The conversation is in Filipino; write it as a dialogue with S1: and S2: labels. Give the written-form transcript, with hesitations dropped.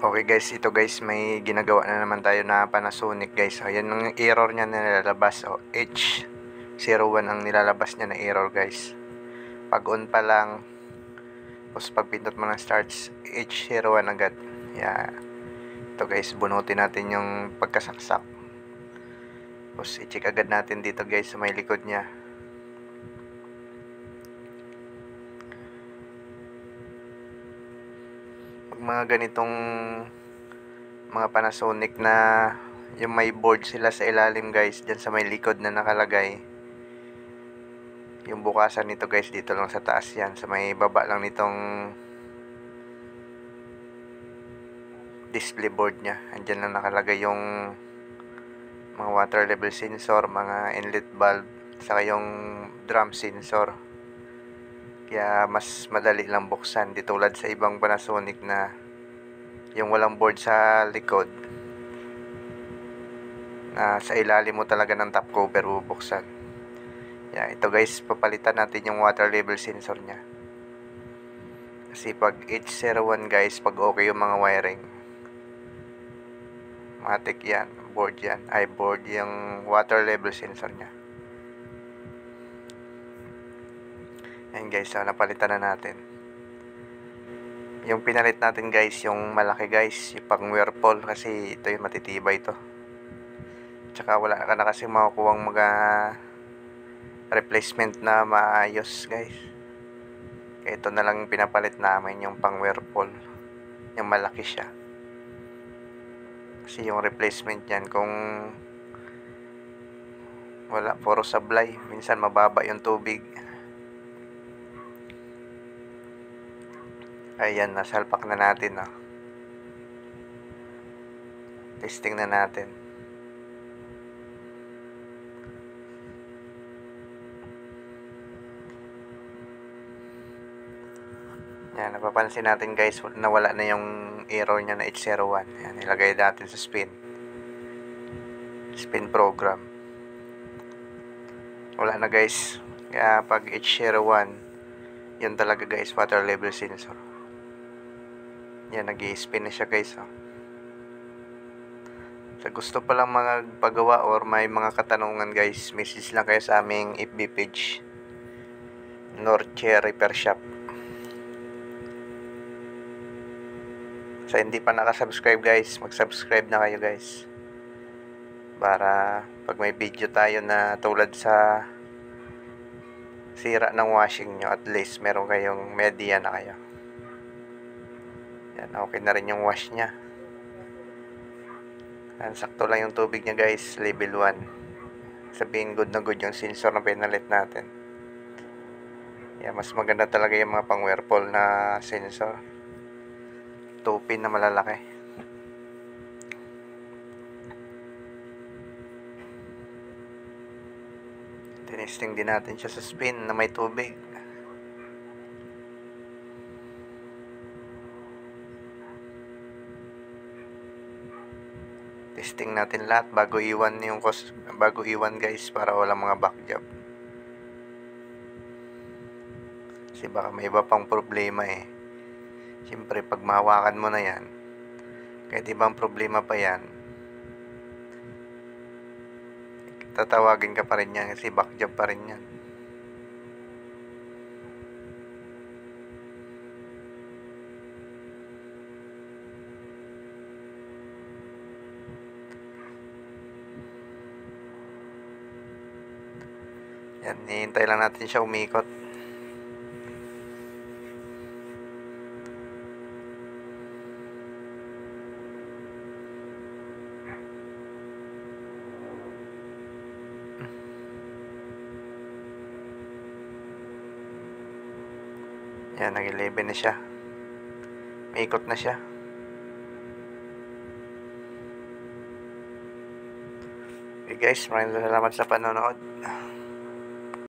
S1: Okay guys, ito guys, may ginagawa na naman tayo na Panasonic guys. Ayan ang error niya na nilalabas. H01 ang nilalabas niya na error guys. Pag on pa lang, tapos pag pindot mo ng starts, H01 agad. Ito guys, bunutin natin yung pagkasaksak. Tapos i-check agad natin dito guys sa may likod niya. Mga ganitong mga Panasonic na yung may board sila sa ilalim guys, dyan sa may likod na nakalagay, yung bukasan nito guys dito lang sa taas, yan sa may baba lang nitong display board nya, andyan lang nakalagay yung mga water level sensor, mga inlet valve, saka yung drum sensor. Kaya mas madali lang buksan, di tulad sa ibang Panasonic na yung walang board sa likod, na sa ilalim mo talaga ng top cover bubuksan. Ito guys, papalitan natin yung water level sensor nya. Kasi pag H01 guys, pag okay yung mga wiring, matik yan, board yan, board yung water level sensor nya. Ayan guys, napalitan na natin. Yung pinalit natin guys, yung malaki guys, yung pang Whirlpool, kasi ito yung matitibay ito. Tsaka wala ka na kasi makukuha mga replacement na maayos guys. Kaya ito na lang pinapalit namin, yung pang Whirlpool, yung malaki siya. Kasi yung replacement yan, kung wala, puro sablay, minsan mababa yung tubig. Ayan, nasalpak na natin. Testing na natin. Yan, napapansin natin guys, nawala na yung error nya na H01. Yan, ilagay natin sa spin program. Wala na guys. Kaya pag H01, yun talaga guys, water level sensor. Yan, nag-i-spin na siya guys. Sa gusto pa lang magpagawa or may mga katanungan guys, message lang kayo sa aming FB page, Norche Repair Shop. Sa hindi pa nakasubscribe guys, mag-subscribe na kayo guys, para pag may video tayo na tulad sa sira ng washing nyo, at least meron kayong media na kayo. Yan, okay na rin yung wash nya. Sakto lang yung tubig nya guys, level 1. Sabihin good na good yung sensor na pinalit natin. Mas maganda talaga yung mga pang Whirlpool na sensor, 2 pin na malalaki. Tinesting din natin siya sa spin na may tubig. Testing natin lahat bago iwan guys, para walang mga back job. Kasi baka may iba pang problema Siyempre pag mahawakan mo na yan, kahit ibang problema pa yan, tatawagin ka pa rin yan, kasi back job pa rin yan. Yan, hihintay lang natin siya umikot. Yan, nag-11 na siya. May ikot na siya. Okay guys, maraming salamat sa panonood.